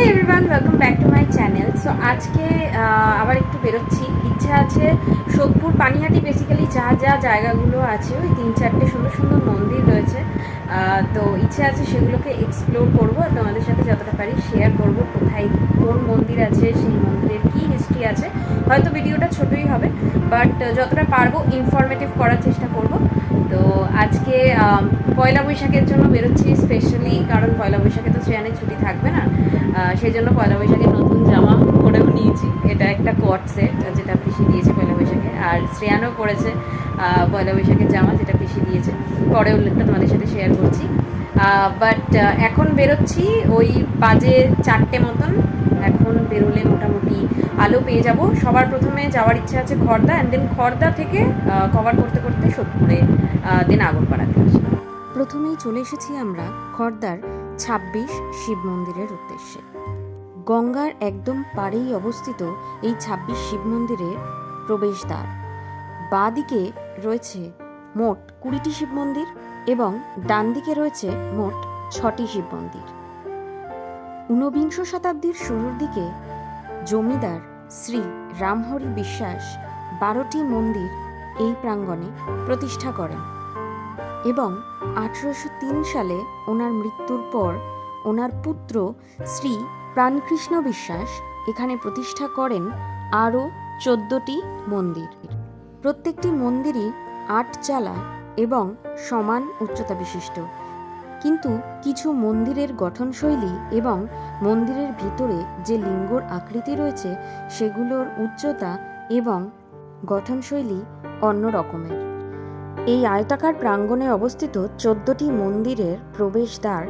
Everyone, welcome back to my channel. So আজকে আবার একটু বেরোচ্ছি, ইচ্ছা আছে সোদপুর পানিহাটি বেসিক্যালি যা যা জায়গাগুলো আছে ওই 3-4টে সুন্দর সুন্দর মন্দির রয়েছে। তো ইচ্ছে আছে সেগুলোকে এক্সপ্লোর করবো, তোমাদের সাথে যতটা পারি শেয়ার করব, কোথায় কোন মন্দির আছে, সেই মন্দিরের কী হিস্ট্রি আছে। হয়তো ভিডিওটা ছোটোই হবে, বাট যতটা পারবো ইনফরমেটিভ করার চেষ্টা করব। তো আজকে পয়লা বৈশাখের জন্য বেরোচ্ছি স্পেশালি, কারণ পয়লা বৈশাখে তো শ্রেয়ানের ছুটি থাকবে না, সেই জন্য পয়লা বৈশাখে নতুন জামা পরেও নিয়েছি। এটা একটা কট সেট যেটা পিসি দিয়েছে পয়লা বৈশাখে, আর শ্রেয়ানও পরেছে পয়লা বৈশাখের জামা যেটা পিসি দিয়েছে। পরে উল্লেখটা তোমাদের সাথে শেয়ার করছি। বাট এখন বেরোচ্ছি ওই বাজে 4টে মতন। এখন বেরোলে মোটামুটি আলো পেয়ে যাব। সবার প্রথমে যাওয়ার ইচ্ছা আছে খড়দা, অ্যান্ড দেন খড়দা থেকে কভার করতে করতে সোদপুরে, দেন আগরপাড়াতে আসি। প্রথমেই চলে এসেছি আমরা খড়দার 26 শিব মন্দিরের উদ্দেশ্যে। গঙ্গার একদম পাড়েই অবস্থিত এই 26 শিব মন্দিরের প্রবেশদ্বার। বাঁ দিকে রয়েছে মোট 20টি শিব মন্দির এবং ডান দিকে রয়েছে মোট 6টি শিব মন্দির। 19বিংশ শতাব্দীর শুরুর দিকে জমিদার শ্রী রামহরি বিশ্বাস 12টি মন্দির এই প্রাঙ্গণে প্রতিষ্ঠা করেন এবং 1803 সালে ওনার মৃত্যুর পর ওনার পুত্র শ্রী প্রাণকৃষ্ণ বিশ্বাস এখানে প্রতিষ্ঠা করেন আরও 14টি মন্দির। প্রত্যেকটি মন্দিরই 8 চালা এবং সমান উচ্চতা বিশিষ্ট, কিন্তু কিছু মন্দিরের গঠনশৈলী এবং মন্দিরের ভিতরে যে লিঙ্গর আকৃতি রয়েছে সেগুলোর উচ্চতা এবং গঠনশৈলী অন্য রকমের। এই আয়তাকার প্রাঙ্গণে অবস্থিত 14টি মন্দিরের প্রবেশদ্বার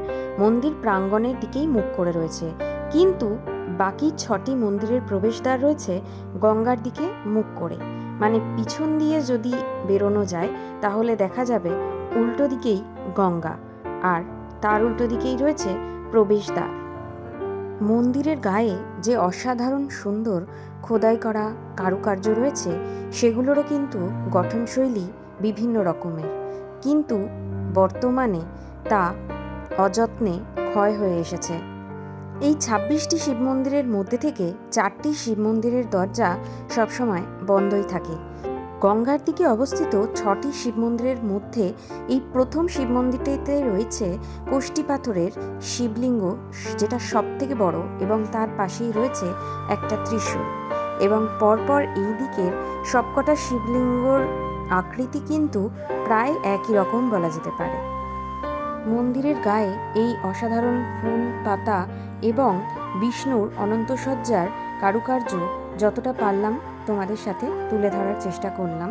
মন্দির প্রাঙ্গণের দিকেই মুখ করে রয়েছে, কিন্তু বাকি 6টি মন্দিরের প্রবেশদ্বার রয়েছে গঙ্গার দিকে মুখ করে। মানে পিছন দিয়ে যদি বেরোনো যায় তাহলে দেখা যাবে উল্টো দিকেই গঙ্গা, আর তার উল্টো দিকেই রয়েছে প্রবেশদ্বার। মন্দিরের গায়ে যে অসাধারণ সুন্দর খোদাই করা কারুকার্য রয়েছে সেগুলোরও কিন্তু গঠনশৈলী বিভিন্ন রকমের, কিন্তু বর্তমানে তা অযত্নে ক্ষয় হয়ে এসেছে। এই 26টি শিব মন্দিরের মধ্যে থেকে 4টি শিব মন্দিরের দরজা সবসময় বন্ধই থাকে। গঙ্গার দিকে অবস্থিত 6টি শিব মন্দিরের মধ্যে এই প্রথম শিব মন্দিরটিতে রয়েছে কোষ্টি পাথরের শিবলিঙ্গ, যেটা সব থেকে বড়, এবং তার পাশেই রয়েছে একটা ত্রিশূল, এবং পরপর এই দিকের সবকটা শিবলিঙ্গর আকৃতি কিন্তু প্রায় একই রকম বলা যেতে পারে। মন্দিরের গায়ে এই অসাধারণ ফুল পাতা এবং বিষ্ণুর অনন্তসজ্জার কারুকার্য যতটা পারলাম তোমাদের সাথে তুলে ধরার চেষ্টা করলাম।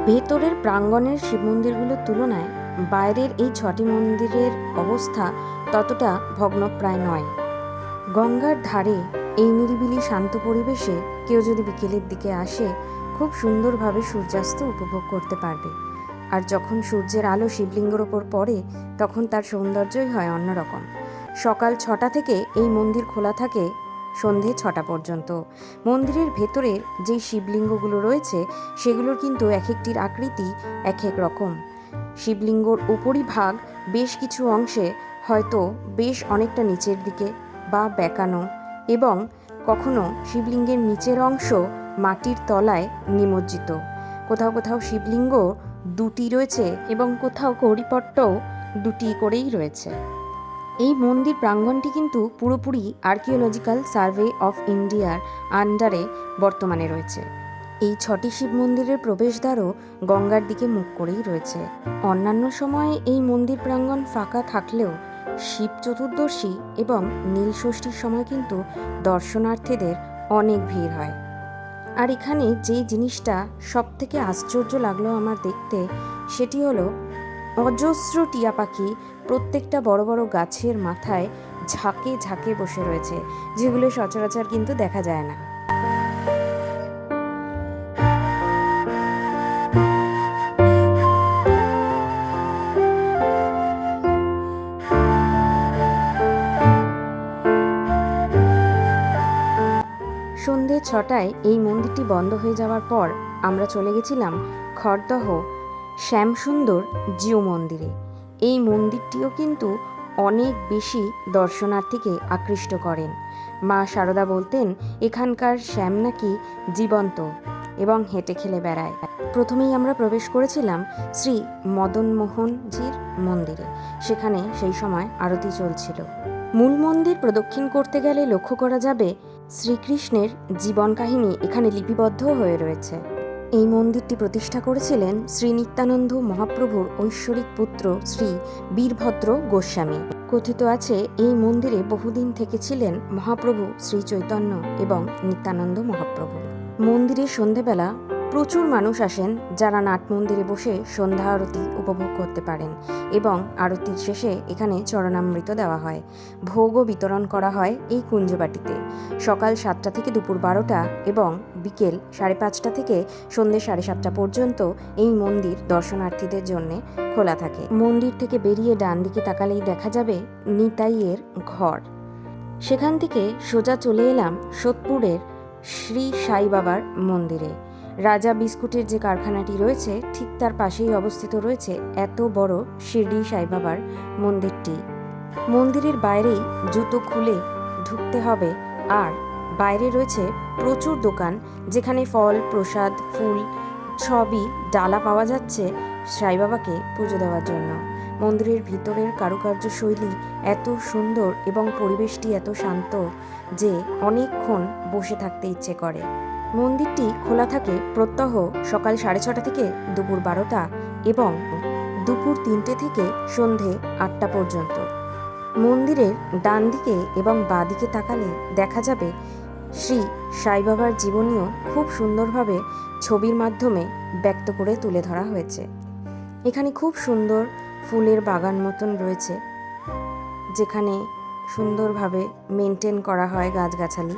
ভেতরের প্রাঙ্গণের শিব মন্দিরগুলোর তুলনায় বাইরের এই 6টি মন্দিরের অবস্থা ততটা ভগ্নপ্রায় নয়। গঙ্গার ধারে এই নিরিবিলি শান্ত পরিবেশে কেউ যদি বিকেলের দিকে আসে খুব সুন্দরভাবে সূর্যাস্ত উপভোগ করতে পারবে, আর যখন সূর্যের আলো শিবলিঙ্গের ওপর পড়ে তখন তার সৌন্দর্যই হয় অন্যরকম। সকাল 6টা থেকে এই মন্দির খোলা থাকে সন্ধে 6টা পর্যন্ত। মন্দিরের ভেতরে যে শিবলিঙ্গগুলো রয়েছে সেগুলোর কিন্তু এক একটির আকৃতি এক এক রকম। শিবলিঙ্গর উপরিভাগ বেশ কিছু অংশে হয়তো বেশ অনেকটা নিচের দিকে বা বেঁকানো, এবং কখনো শিবলিঙ্গের নিচের অংশ মাটির তলায় নিমজ্জিত। কোথাও কোথাও শিবলিঙ্গ 2টি রয়েছে এবং কোথাও কৌড়িপট্টও 2টি করেই রয়েছে। এই মন্দির প্রাঙ্গণটি কিন্তু পুরোপুরি আর্কিওলজিক্যাল সার্ভে অফ ইন্ডিয়ার আন্ডারে বর্তমানে রয়েছে। এই 6টি শিব মন্দিরের প্রবেশদ্বারও গঙ্গার দিকে মুখ করেই রয়েছে। অন্যান্য সময়ে এই মন্দির প্রাঙ্গণ ফাঁকা থাকলেও শিব চতুর্দশী এবং নীলষষ্ঠীর সময় কিন্তু দর্শনার্থীদের অনেক ভিড় হয়। আর এখানে যে জিনিসটা সব থেকে আশ্চর্য লাগলো আমার দেখতে, সেটি হলো অজস্র টিয়া পাখি প্রত্যেকটা বড় বড় গাছের মাথায় ঝাঁকে ঝাঁকে বসে রয়েছে, যেগুলো সচরাচর কিন্তু দেখা যায় না। সন্ধে 6টায় এই মন্দিরটি বন্ধ হয়ে যাওয়ার পর আমরা চলে গেছিলাম খড়দহ শ্যামসুন্দর জিউ মন্দিরে। এই মন্দিরটিও কিন্তু অনেক বেশি দর্শনার্থীকে আকৃষ্ট করেন। মা শারদা বলতেন এখানকার শ্যাম নাকি জীবন্ত এবং হেঁটে খেলে বেড়ায়। প্রথমেই আমরা প্রবেশ করেছিলাম শ্রী মদনমোহনজির মন্দিরে। সেখানে সেই সময় আরতি চলছিল। মূল মন্দির প্রদক্ষিণ করতে গেলে লক্ষ্য করা যাবে শ্রীকৃষ্ণের জীবন কাহিনী এখানে লিপিবদ্ধ হয়ে রয়েছে। এই মন্দিরটি প্রতিষ্ঠা করেছিলেন শ্রী নিত্যানন্দ মহাপ্রভুর ঐশ্বরিক পুত্র শ্রী বীরভদ্র গোস্বামী। কথিত আছে এই মন্দিরে বহুদিন থেকে ছিলেন মহাপ্রভু শ্রী চৈতন্য এবং নিত্যানন্দ মহাপ্রভু। মন্দিরে সন্ধেবেলা প্রচুর মানুষ আসেন, যারা নাট মন্দিরে বসে সন্ধ্যা আরতি উপভোগ করতে পারেন এবং আরতির শেষে এখানে চরণামৃত দেওয়া হয়। ভোগও বিতরণ করা হয় এই কুঞ্জবাটিতে। সকাল 7টা থেকে দুপুর 12টা এবং বিকেল 5:30 থেকে সন্ধ্যে 7:30 পর্যন্ত এই মন্দির দর্শনার্থীদের জন্য খোলা থাকে। মন্দির থেকে বেরিয়ে ডান দিকে তাকালেই দেখা যাবে নিতাইয়ের ঘর। সেখান থেকে সোজা চলে এলাম সোদপুরের শ্রী সাই বাবার মন্দিরে। রাজা বিস্কুটের যে কারখানাটি রয়েছে ঠিক তার পাশেই অবস্থিত রয়েছে এত বড় শিরডি সাই বাবার মন্দিরটি। মন্দিরের বাইরেই জুতো খুলে ঢুকতে হবে, আর বাইরে রয়েছে প্রচুর দোকান, যেখানে ফল, প্রসাদ, ফুল সবই ডালা পাওয়া যাচ্ছে সাই বাবাকে পুজো দেওয়ার জন্য। মন্দিরের ভিতরের কারুকার্য শৈলী এত সুন্দর এবং পরিবেশটি এত শান্ত যে অনেকক্ষণ বসে থাকতে ইচ্ছে করে। মন্দিরটি খোলা থাকে প্রত্যহ সকাল 6:30 থেকে দুপুর 12টা এবং দুপুর 3টে থেকে সন্ধে 8টা পর্যন্ত। মন্দিরের ডান দিকে এবং বাঁ দিকে তাকালে দেখা যাবে শ্রী সাই বাবার জীবনীও খুব সুন্দরভাবে ছবির মাধ্যমে ব্যক্ত করে তুলে ধরা হয়েছে। এখানে খুব সুন্দর ফুলের বাগান মতন রয়েছে, যেখানে সুন্দরভাবে মেনটেন করা হয় গাছগাছালি,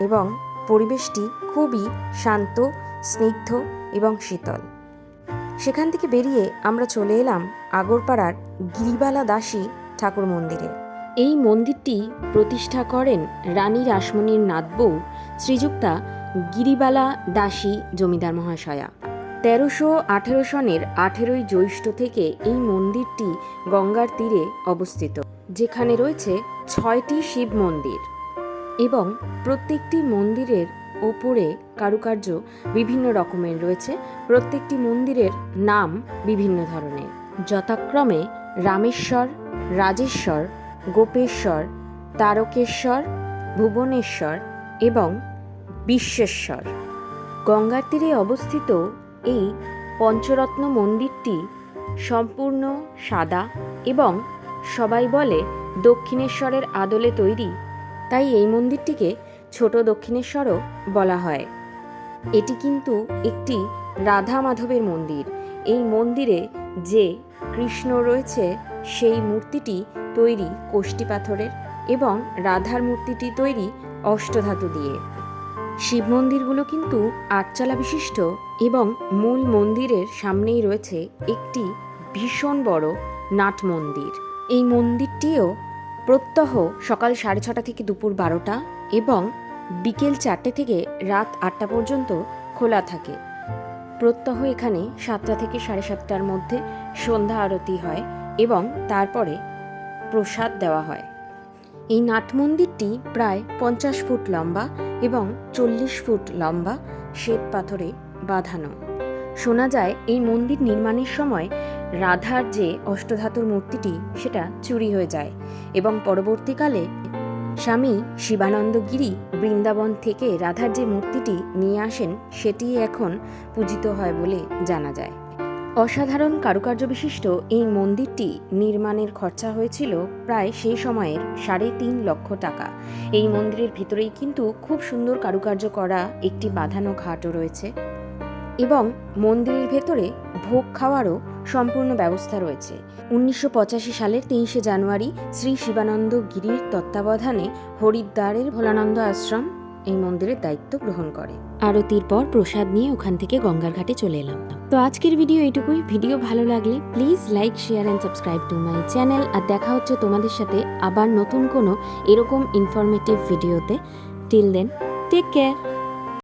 এবং পরিবেশটি খুবই শান্ত, স্নিগ্ধ এবং শীতল। সেখান থেকে বেরিয়ে আমরা চলে এলাম আগরপাড়ার গিরিবালা দাসী ঠাকুর মন্দিরে। এই মন্দিরটি প্রতিষ্ঠা করেন রানী রাসমণির নাতবউ শ্রীযুক্তা গিরিবালা দাসী জমিদার মহাশয়া। 1318 সনের 18ই জ্যৈষ্ঠ থেকে এই মন্দিরটি গঙ্গার তীরে অবস্থিত, যেখানে রয়েছে 6টি শিব মন্দির এবং প্রত্যেকটি মন্দিরের ওপরে কারুকার্য বিভিন্ন রকমের রয়েছে। প্রত্যেকটি মন্দিরের নাম বিভিন্ন ধরনের, যথাক্রমে রামেশ্বর, রাজেশ্বর, গোপেশ্বর, তারকেশ্বর, ভুবনেশ্বর এবং বিশ্বেশ্বর। গঙ্গার তীরে অবস্থিত এই পঞ্চরত্ন মন্দিরটি সম্পূর্ণ সাদা এবং সবাই বলে দক্ষিণেশ্বরের আদলে তৈরি, তাই এই মন্দিরটিকে ছোট দক্ষিণেশ্বরও বলা হয়। এটি কিন্তু একটি রাধা মাধবের মন্দির। এই মন্দিরে যে কৃষ্ণ রয়েছে সেই মূর্তিটি তৈরি কোষ্ঠী পাথরের এবং রাধার মূর্তিটি তৈরি অষ্টধাতু দিয়ে। শিব মন্দিরগুলো কিন্তু 8চালা বিশিষ্ট এবং মূল মন্দিরের সামনেই রয়েছে একটি ভীষণ বড় নাট মন্দির। এই মন্দিরটিও প্রত্যহ সকাল 6:30 থেকে দুপুর 12টা এবং বিকেল 4টে থেকে রাত 8টা পর্যন্ত খোলা থাকে। প্রত্যহ এখানে 7টা থেকে 7:30টার মধ্যে সন্ধ্যা আরতি হয় এবং তারপরে প্রসাদ দেওয়া হয়। এই নাট মন্দিরটি প্রায় 50 ফুট লম্বা এবং 40 ফুট লম্বা শ্বেত পাথরে বাঁধানো। শোনা যায় এই মন্দির নির্মাণের সময় রাধার যে অষ্টধাতুর মূর্তিটি সেটা চুরি হয়ে যায় এবং পরবর্তীকালে স্বামী শিবানন্দ গিরি বৃন্দাবন থেকে রাধার যে মূর্তিটি নিয়ে আসেন সেটি এখন পূজিত হয় বলে জানা যায়। অসাধারণ কারুকার্য বিশিষ্ট এই মন্দিরটি নির্মাণের খরচা হয়েছিল প্রায় সেই সময়ের 3.5 লক্ষ টাকা। এই মন্দিরের ভিতরেই কিন্তু খুব সুন্দর কারুকার্য করা একটি বাঁধানো ঘাটও রয়েছে এবং মন্দিরের ভেতরে ভোগ খাওয়ারও সম্পূর্ণ ব্যবস্থা রয়েছে। 1985 সালের 23শে জানুয়ারি শ্রী শিবানন্দ গিরির তত্ত্বাবধানে হরিদ্বারের ভোলানন্দ আশ্রম এই মন্দিরের দায়িত্ব গ্রহণ করে। আরতির পর প্রসাদ নিয়ে ওখান থেকে গঙ্গার ঘাটে চলে এলাম। তো আজকের ভিডিও এইটুকুই। ভিডিও ভালো লাগলে please like, share and subscribe to my channel. আর দেখা হচ্ছে তোমাদের সাথে আবার নতুন কোনো এরকম ইনফরমেটিভ ভিডিওতে। Till then, take care.